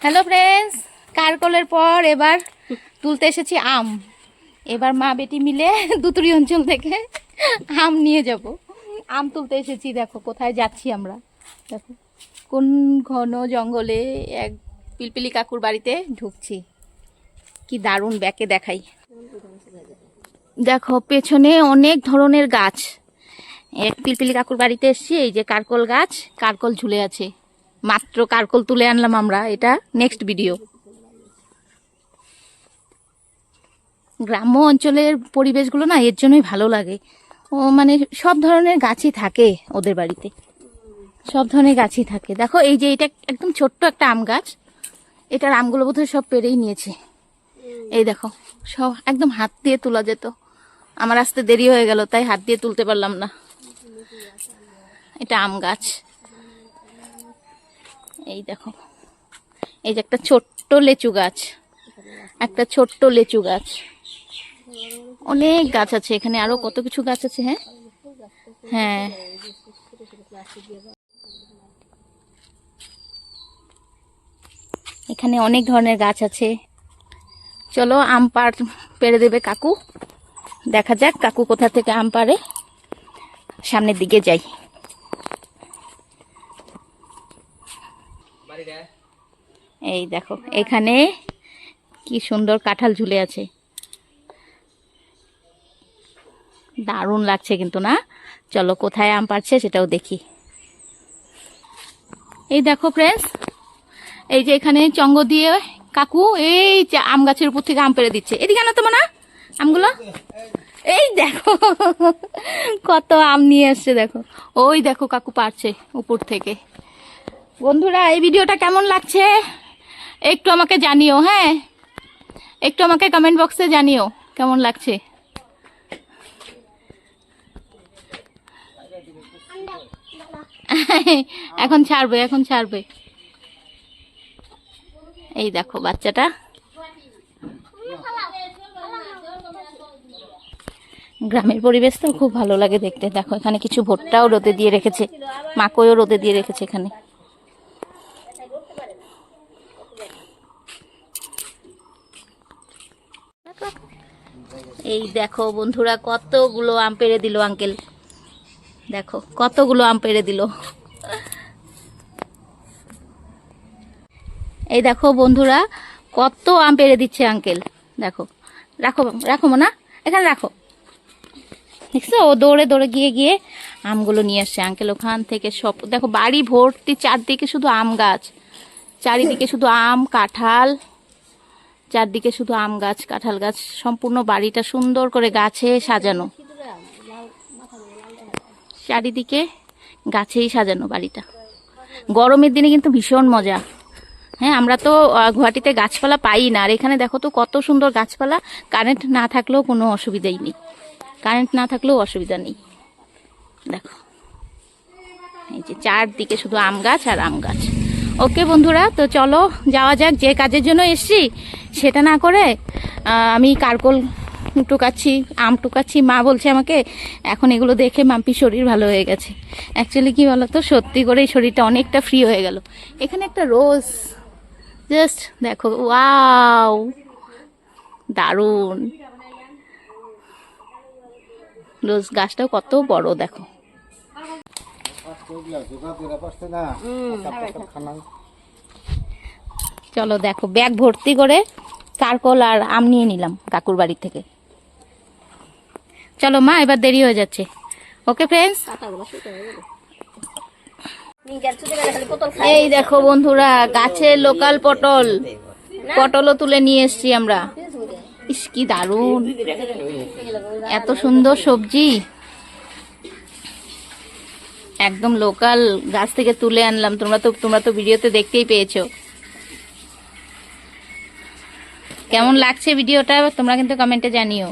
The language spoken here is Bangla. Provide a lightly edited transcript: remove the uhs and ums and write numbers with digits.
হ্যালো ফ্রেন্ডস, কারকলের পর এবার তুলতে এসেছি আম। এবার মা বেটি মিলে দুতুরি অঞ্চল থেকে আম নিয়ে যাব। আম তুলতে এসেছি, দেখো কোথায় যাচ্ছি আমরা। দেখো কোন ঘন জঙ্গলে এক পিলপিলি কাকুর বাড়িতে ঢুকছি। কি দারুণ, ব্যাকে দেখাই। দেখো পেছনে অনেক ধরনের গাছ। এক পিলপিলি কাকুর বাড়িতে এসেছি, এই যে কারকল গাছ, কারকল ঝুলে আছে। মাত্র কারকল তুলে আনলাম আমরা, এটা নেক্সট ভিডিও। গ্রাম্য অঞ্চলের পরিবেশগুলো না এর জন্যই ভালো লাগে। ও মানে সব ধরনের গাছই থাকে ওদের বাড়িতে, সব ধরনের গাছই থাকে। দেখো এই যে এটা একদম ছোট্ট একটা আম গাছ, এটার আমগুলো বোধহয় সব পেরেই নিয়েছে। এই দেখো সব একদম হাত দিয়ে তোলা যেত, আমার আসতে দেরি হয়ে গেল তাই হাত দিয়ে তুলতে পারলাম না। এটা আম গাছ। এই দেখো এই যে একটা ছোট্ট লেচু গাছ, একটা ছোট্ট লেচু গাছ। অনেক গাছ আছে এখানে, আরো কত কিছু গাছ আছে। হ্যাঁ হ্যাঁ, এখানে অনেক ধরনের গাছ আছে। চলো আম পেড়ে দেবে কাকু, দেখা যাক কাকু কোথা থেকে আম পাড়ে। সামনের দিকে যাই। এই দেখো এখানে কি সুন্দর কাঁঠাল ঝুলে আছে, দারুণ লাগছে কিন্তু না। চলো কোথায় আম পাড়ছে সেটাও দেখি। এই দেখো ফ্রেন্ডস, এই যে এখানে চঙ্গ দিয়ে কাকু এই আম গাছের উপর থেকে আম পেড়ে দিচ্ছে। এদিকে আনো তোমার না আমগুলো। এই দেখো কত আম নিয়ে আসছে, দেখো ওই দেখো কাকু পারছে উপর থেকে। বন্ধুরা এই ভিডিওটা কেমন লাগছে একটু আমাকে জানিও। হ্যাঁ, একটু আমাকে কমেন্ট বক্সে জানিও কেমন লাগছে। এখন ছাড়বে, এখন ছাড়বে। এই দেখো বাচ্চাটা। গ্রামের পরিবেশ তো খুব ভালো লাগে দেখতে। দেখো এখানে কিছু ভুট্টাও রোদে দিয়ে রেখেছে, মাকইও রোদে দিয়ে রেখেছে এখানে। এই দেখো বন্ধুরা কতগুলো আম পেড়ে দিল আঙ্কেল, দেখো কতগুলো আম পেড়ে দিল। এই দেখো বন্ধুরা কত আম পেড়ে দিচ্ছে আঙ্কেল, দেখো। রাখো রাখো না, এখানে রাখো। দেখছো ও দৌড়ে দৌড়ে গিয়ে গিয়ে আমগুলো নিয়ে আসছে আঙ্কেল ওখান থেকে। সব দেখো বাড়ি ভর্তি, চারদিকে শুধু আম গাছ, চারিদিকে শুধু আম কাঁঠাল, চারদিকে শুধু আম গাছ কাঁঠাল গাছ। সম্পূর্ণ বাড়িটা সুন্দর করে গাছে সাজানো, চারিদিকে গাছেই সাজানো বাড়িটা। গরমের দিনে কিন্তু ভীষণ মজা। হ্যাঁ, আমরা তো গুয়াহাটিতে গাছপালা পাই না, আর এখানে দেখো তো কত সুন্দর গাছপালা। কারেন্ট না থাকলেও কোনো অসুবিধাই নেই, কারেন্ট না থাকলেও অসুবিধা নেই। দেখো এই যে চারদিকে শুধু আম গাছ আর আম গাছ। ওকে বন্ধুরা, তো চলো যাওয়া যাক। যে কাজের জন্য এসছি সেটা না করে আমি কারকল টুকাচ্ছি, আম টুকাচ্ছি। মা বলছে আমাকে এখন এগুলো দেখে মাম্পি শরীর ভালো হয়ে গেছে। অ্যাকচুয়ালি কি বলতো, সত্যি করেই শরীরটা অনেকটা ফ্রি হয়ে গেল। এখানে একটা রোজ, জাস্ট দেখো, ওয়াও দারুণ। রোজ গাছটাও কত বড় দেখো। চলো দেখো ব্যাগ ভর্তি করে কারকল আর আম নিয়ে নিলাম কাকুর বাড়ি থেকে। চলো মা, এবার দেরি হয়ে যাচ্ছে। ওকে ফ্রেন্ডস, এই দেখো বন্ধুরা গাছের লোকাল পটল, পটলও তুলে নিয়ে এসছি আমরা। ইস কি দারুণ, এত সুন্দর সবজি, একদম লোকাল গাছ থেকে তুলে আনলাম। তোমরা তো ভিডিওতে দেখতেই পেয়েছো। কেমন লাগছে ভিডিওটা তোমরা কিন্তু কমেন্টে জানিও।